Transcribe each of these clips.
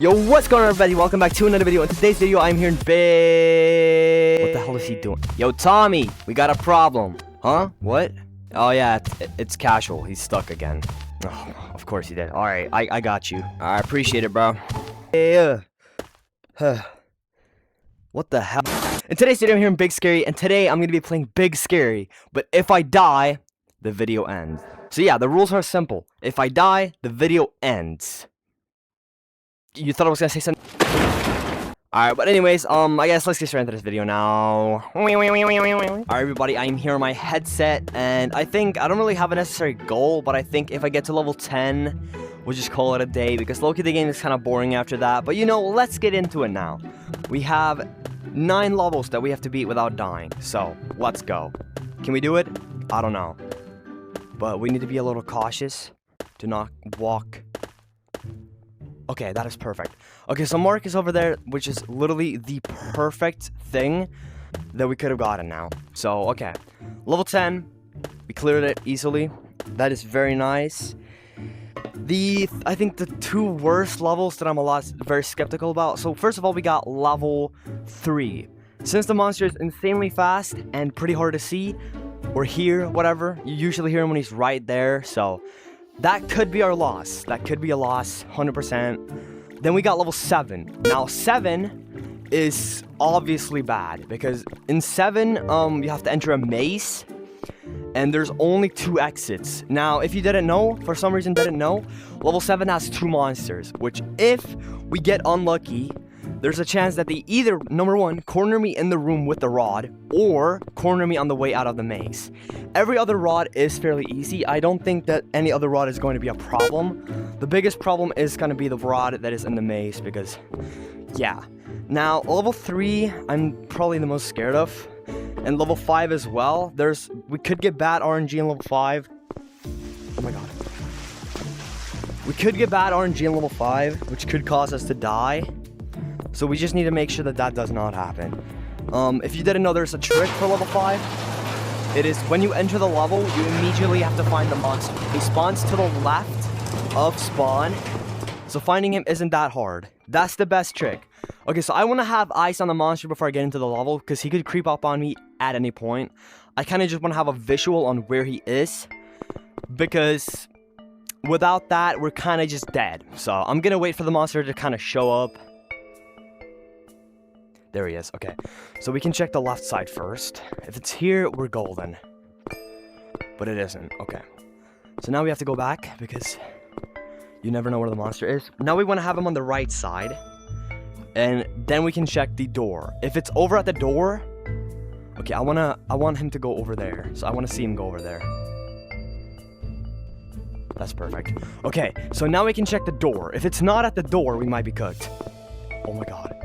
Yo, what's going on, everybody? Welcome back to another video. In today's video, I'm here in bed. What the hell is he doing? Yo, Tommy, we got a problem. Huh? What? Oh, yeah, it's casual. He's stuck again. Oh, of course he did. Alright, I got you. I appreciate it, bro. Yeah. What the hell? In today's video, I'm here in Big Scary, and today I'm going to be playing Big Scary. But if I die, the video ends. So yeah, the rules are simple. If I die, the video ends. You thought I was gonna say something? Alright, but anyways, I guess let's get straight into this video now. Alright, everybody, I'm here on my headset, and I don't really have a necessary goal, but I think if I get to level 10, we'll just call it a day, because low-key the game is kind of boring after that. But you know, let's get into it now. We have 9 levels that we have to beat without dying, so let's go. Can we do it? I don't know. But we need to be a little cautious. Do not walk. Okay, that is perfect. Okay, so Mark is over there, which is literally the perfect thing that we could have gotten now. So, okay. Level 10. We cleared it easily. That is very nice. I think the 2 worst levels that I'm very skeptical about. So, first of all, we got level 3. Since the monster is insanely fast and pretty hard to see, or hear, whatever, you usually hear him when he's right there, so that could be our loss. That could be a loss, 100%. Then we got level 7. Now, 7 is obviously bad, because in 7, you have to enter a maze, and there's only 2 exits. Now, if you didn't know, for some reason didn't know, level 7 has 2 monsters, which if we get unlucky, there's a chance that they either, number 1, corner me in the room with the rod, or corner me on the way out of the maze. Every other rod is fairly easy. I don't think that any other rod is going to be a problem. The biggest problem is going to be the rod that is in the maze, because, yeah. Now, level 3, I'm probably the most scared of. And level 5 as well. We could get bad RNG in level 5. Oh my god. We could get bad RNG in level 5, which could cause us to die. So we just need to make sure that that does not happen. If you didn't know, there's a trick for level 5. It is when you enter the level, you immediately have to find the monster. He spawns to the left of spawn. So finding him isn't that hard. That's the best trick. Okay, so I want to have eyes on the monster before I get into the level, because he could creep up on me at any point. I kind of just want to have a visual on where he is, because without that, we're kind of just dead. So I'm going to wait for the monster to kind of show up. There he is. Okay, so we can check the left side first. If it's here, we're golden. But it isn't. Okay. So now we have to go back, because you never know where the monster is. Now we want to have him on the right side. And then we can check the door. If it's over at the door... Okay, I want him to go over there. So I want to see him go over there. That's perfect. Okay, so now we can check the door. If it's not at the door, we might be cooked. Oh my god.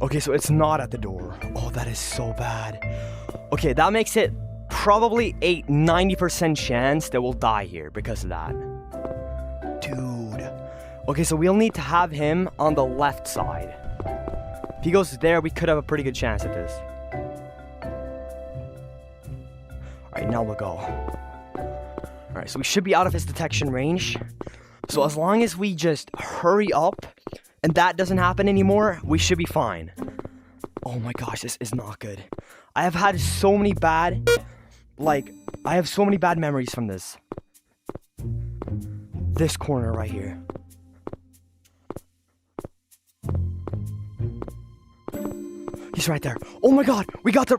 Okay, so it's not at the door. Oh, that is so bad. Okay, that makes it probably a 90% chance that we'll die here because of that. Dude. Okay, so we'll need to have him on the left side. If he goes there, we could have a pretty good chance at this. Alright, now we'll go. Alright, so we should be out of his detection range. So as long as we just hurry up and that doesn't happen anymore, we should be fine. Oh my gosh, this is not good. I have had so many bad, I have so many bad memories from this. This corner right here. He's right there. Oh my god, we got the...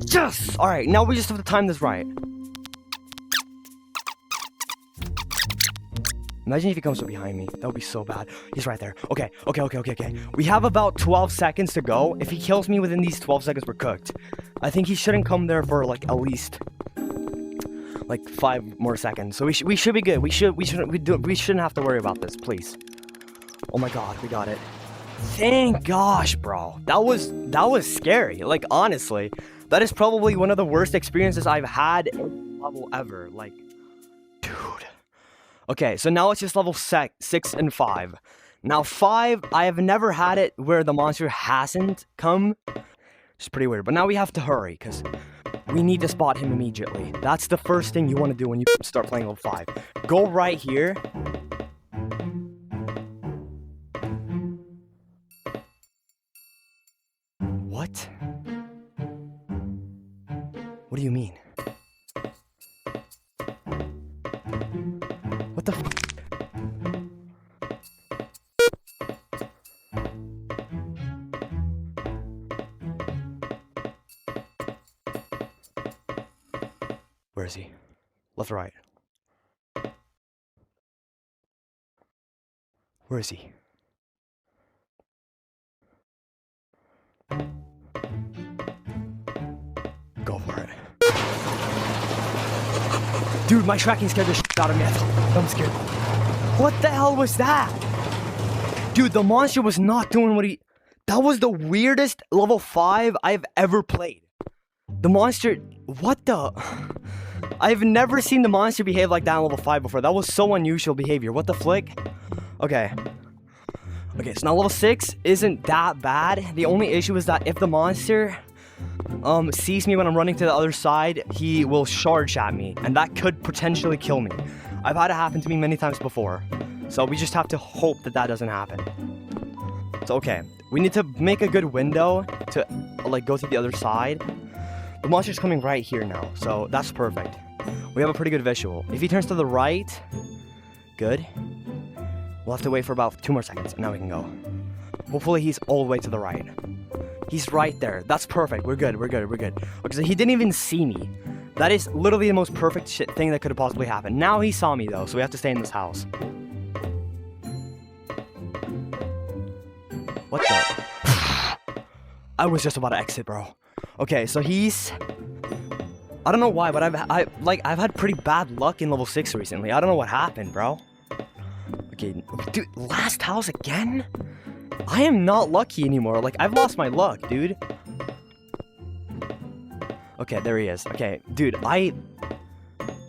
Yes! Alright, now we just have to time this right. Imagine if he comes up behind me. That would be so bad. He's right there. Okay. We have about 12 seconds to go. If he kills me within these 12 seconds, we're cooked. I think he shouldn't come there for, at least, 5 more seconds. So we should be good. We shouldn't have to worry about this, please. Oh my god, we got it. Thank gosh, bro. That was scary. Honestly. That is probably one of the worst experiences I've had in level ever. Dude. Okay, so now it's just level 6 and 5. Now 5, I have never had it where the monster hasn't come. It's pretty weird, but now we have to hurry, because We need to spot him immediately. That's the first thing you want to do when you start playing level 5. Go right here. What? What do you mean? What the f- Where is he? Left or right? Where is he? Go for it. Dude, my tracking scared the shit out of me. I'm scared. What the hell was that? Dude, the monster was not doing what he... That was the weirdest level 5 I've ever played. The monster... What the... I've never seen the monster behave like that in level 5 before. That was so unusual behavior. What the flick? Okay. Okay, so now level 6 isn't that bad. The only issue is that if the monster... sees me when I'm running to the other side, he will charge at me, and that could potentially kill me. I've had it happen to me many times before, so we just have to hope that that doesn't happen. So okay, we need to make a good window to like go to the other side. The monster's coming right here now, so that's perfect. We have a pretty good visual. If he turns to the right, good. We'll have to wait for about 2 more seconds, and now we can go. Hopefully he's all the way to the right. He's right there. That's perfect. We're good. We're good. We're good. Okay, so he didn't even see me. That is literally the most perfect thing that could have possibly happened. Now he saw me, though, so we have to stay in this house. What the? I was just about to exit, bro. Okay, so he's... I don't know why, but I've had pretty bad luck in level 6 recently. I don't know what happened, bro. Okay, dude, last house again? I am not lucky anymore. Like, I've lost my luck, dude. Okay, there he is. Okay, dude, I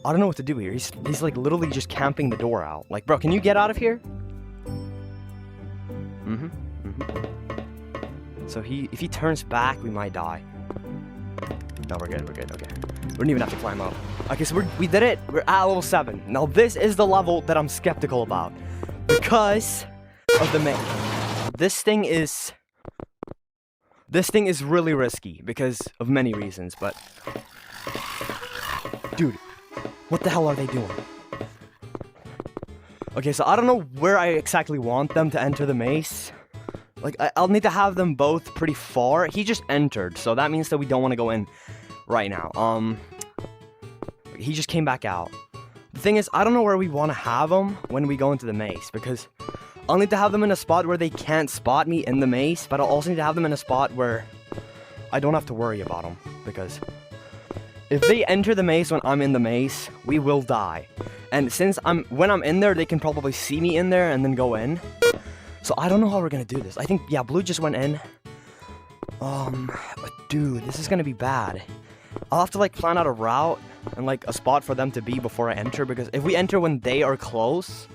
don't know what to do here. He's like literally just camping the door out. Like, bro, can you get out of here? So if he turns back, we might die. No, we're good. We're good. Okay. We don't even have to climb up. Okay, so we did it. We're at level 7. Now, this is the level that I'm skeptical about because of the main. This thing is really risky because of many reasons, but... Dude, what the hell are they doing? Okay, so I don't know where I exactly want them to enter the maze. Like, I'll need to have them both pretty far. He just entered, so that means that we don't want to go in right now. He just came back out. The thing is, I don't know where we want to have them when we go into the maze, because... I'll need to have them in a spot where they can't spot me in the maze, but I'll also need to have them in a spot where I don't have to worry about them, because if they enter the maze when I'm in the maze, we will die. And since when I'm in there, they can probably see me in there and then go in. So I don't know how we're gonna do this. I think, yeah, blue just went in. But dude, this is gonna be bad. I'll have to like plan out a route and like a spot for them to be before I enter, because if we enter when they are close,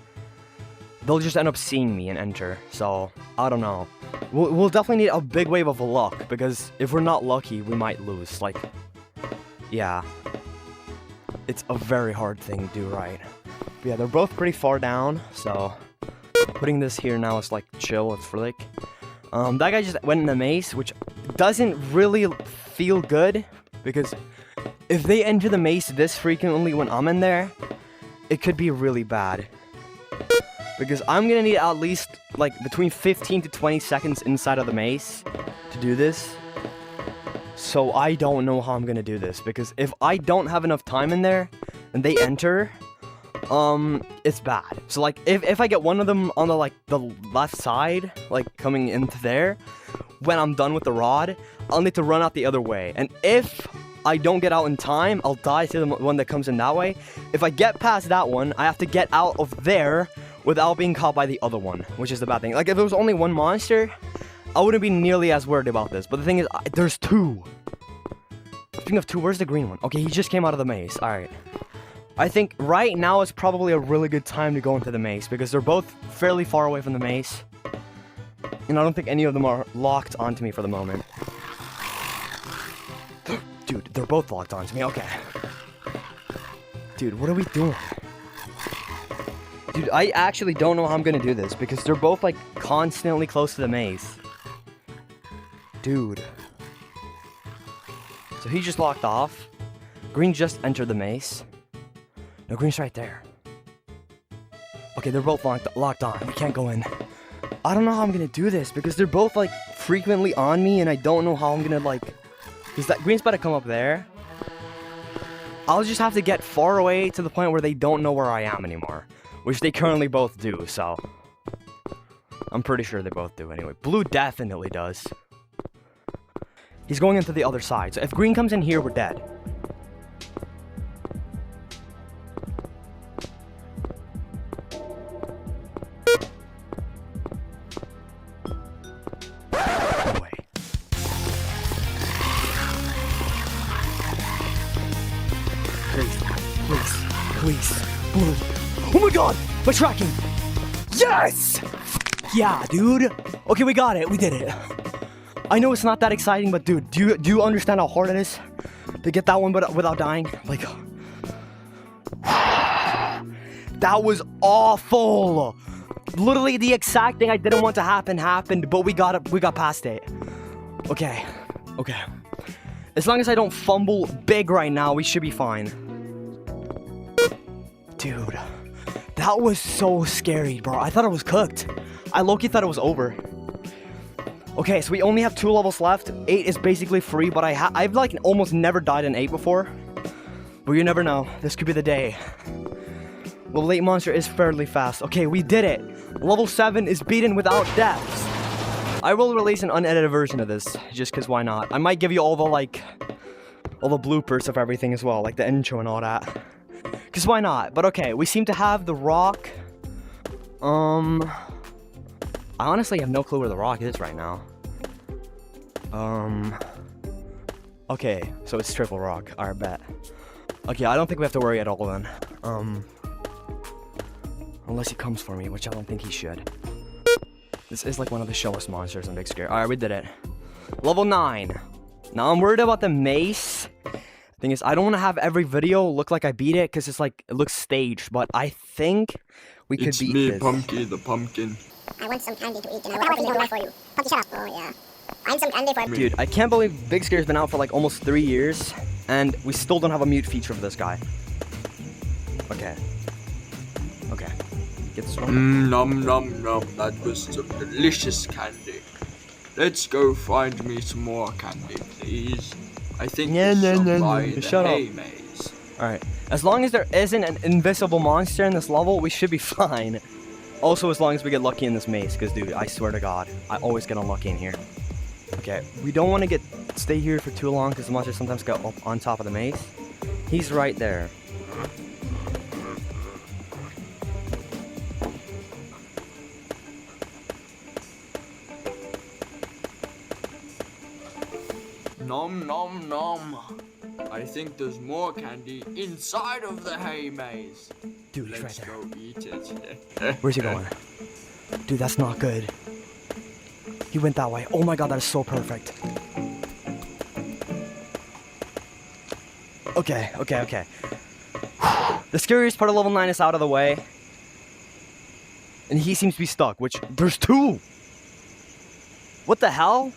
they'll just end up seeing me and enter. So I don't know. We'll definitely need a big wave of luck, because if we're not lucky, we might lose. Like, yeah, it's a very hard thing to do right. But yeah, they're both pretty far down, so putting this here now is like chill. It's flick. That guy just went in the maze, which doesn't really feel good, because if they enter the maze this frequently when I'm in there, it could be really bad. Because I'm gonna need at least like between 15 to 20 seconds inside of the maze to do this. So I don't know how I'm gonna do this, because if I don't have enough time in there and they enter, it's bad. So like if I get one of them on the left side, like coming into there, when I'm done with the rod, I'll need to run out the other way. And if I don't get out in time, I'll die to the one that comes in that way. If I get past that one, I have to get out of there without being caught by the other one, which is the bad thing. Like, if there was only one monster, I wouldn't be nearly as worried about this. But the thing is, there's 2. Speaking of 2, where's the green one? Okay, he just came out of the maze. Alright. I think right now is probably a really good time to go into the maze, because they're both fairly far away from the maze. And I don't think any of them are locked onto me for the moment. Dude, they're both locked onto me. Okay. Dude, what are we doing? Dude, I actually don't know how I'm gonna do this because they're both like constantly close to the maze. Dude. So he just locked off. Green just entered the maze. No, Green's right there. Okay, they're both locked on. We can't go in. I don't know how I'm gonna do this because they're both like frequently on me and I don't know how I'm gonna like... Because that Green's about to come up there. I'll just have to get far away to the point where they don't know where I am anymore. Which they currently both do, so... I'm pretty sure they both do anyway. Blue definitely does. He's going into the other side, so if Green comes in here, we're dead. No way. Please. Blue. Oh my god! My tracking! Yes! Yeah, dude! Okay, we got it. We did it. I know it's not that exciting, but dude, do you understand how hard it is to get that one without dying? Like... That was awful! Literally the exact thing I didn't want to happen happened, but we got past it. Okay. As long as I don't fumble big right now, we should be fine. Dude, that was so scary, bro. I thought it was cooked. I low-key thought it was over. Okay, so we only have 2 levels left. 8 is basically free, but I've like almost never died in 8 before. But you never know. This could be the day. Level 8 monster is fairly fast. Okay, we did it. Level 7 is beaten without deaths. I will release an unedited version of this, just because why not? I might give you all the bloopers of everything as well, like the intro and all that. Because why not? But okay, we seem to have the rock. I honestly have no clue where the rock is right now. Okay, so it's triple rock. Alright, bet. Okay, I don't think we have to worry at all then. Unless he comes for me, which I don't think he should. This is like one of the showest monsters in Big Scare. Alright, we did it. Level 9. Now I'm worried about the mace. Thing is, I don't want to have every video look like I beat it, because it's like, it looks staged, but I think we could beat this. It's me, Pumpkin the Pumpkin. I want some candy to eat, and I will open the door for you. Pumpkin, shut up. Oh, yeah. I need some candy for me. Dude, I can't believe Big Scare's been out for like almost 3 years, and we still don't have a mute feature for this guy. Okay. Get this one. Nom nom nom, that was some delicious candy. Let's go find me some more candy, please. I think there's some by the hay maze. Alright, as long as there isn't an invisible monster in this level, we should be fine. Also, as long as we get lucky in this maze, because dude, I swear to God, I always get unlucky in here. Okay, we don't want to stay here for too long, because the monsters sometimes go up on top of the maze. He's right there. Nom nom nom. I think there's more candy inside of the hay maze. Dude, he's Let's right go eat it. Where's he going? Dude, that's not good. He went that way. Oh my god, that is so perfect. Okay. The scariest part of level 9 is out of the way. And he seems to be stuck, which... There's 2! What the hell?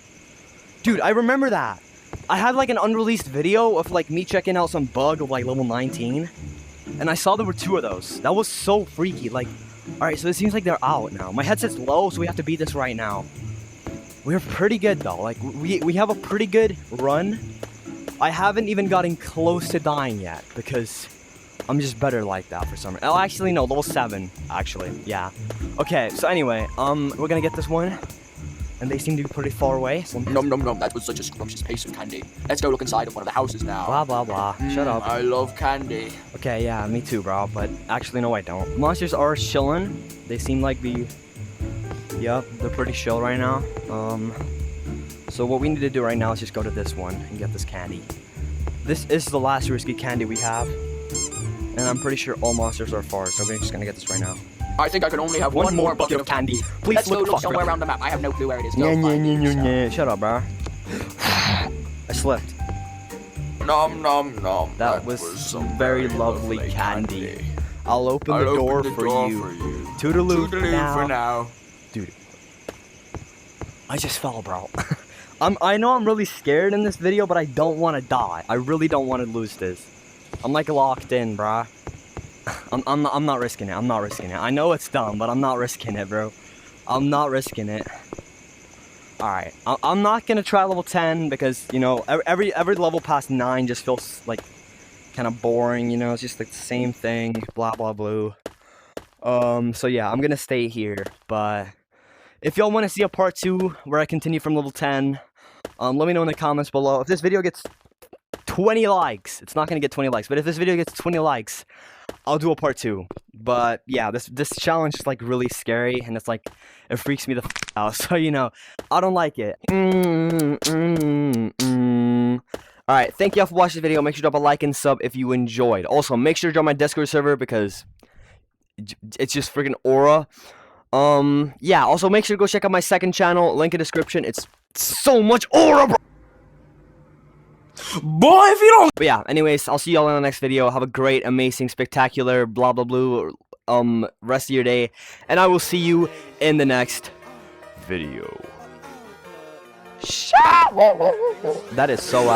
Dude, I remember that. I had like an unreleased video of like me checking out some bug of like level 19. And I saw there were 2 of those. That was so freaky. Like, alright, so it seems like they're out now. My headset's low, so we have to beat this right now. We're pretty good though. Like, we have a pretty good run. I haven't even gotten close to dying yet because I'm just better like that for some reason. Oh, actually, no, level 7, actually. Yeah. Okay, so anyway, we're gonna get this one. And they seem to be pretty far away. So Nom nom nom, that was such a scrumptious piece of candy. Let's go look inside of one of the houses now. blah, blah, blah. Shut up. I love candy. Okay, yeah, me too, bro. But actually, no, I don't. Monsters are chilling. They seem like Yep, they're pretty chill right now. So what we need to do right now is just go to this one and get this candy. This is the last risky candy we have. And I'm pretty sure all monsters are far, so we're just gonna get this right now. I think I can only have one more bucket of candy. Please Let's go look somewhere around the map. I have no clue where it is. Go Yeah, find it yourself. Shut up, bro. I slipped. Nom nom nom. That was some very lovely candy. I'll open the door for you. Toodaloo For now. Dude, I just fell, bro. I know I'm really scared in this video, but I don't want to die. I really don't want to lose this. I'm like locked in, bruh. I'm not risking it. I'm not risking it. I know it's dumb, but I'm not risking it, bro. I'm not risking it. Alright, I'm not gonna try level 10 because, you know, every level past 9 just feels like kind of boring, you know, it's just like the same thing, blah blah blah. So yeah, I'm gonna stay here, but if y'all want to see a part 2 where I continue from level 10, let me know in the comments below. If this video gets 20 likes, it's not gonna get 20 likes, but if this video gets 20 likes, I'll do a part 2. But yeah, this challenge is like really scary, and it's like it freaks me the out. So you know, I don't like it. All right, thank y'all for watching this video. Make sure to drop a like and sub if you enjoyed. Also, make sure to join my Discord server because it's just freaking aura. Yeah. Also, make sure to go check out my second channel. Link in the description. It's so much aura, bro. Boy, if you don't. But yeah, anyways, I'll see y'all in the next video. Have a great, amazing, spectacular, blah blah blah, rest of your day, and I will see you in the next video. That is so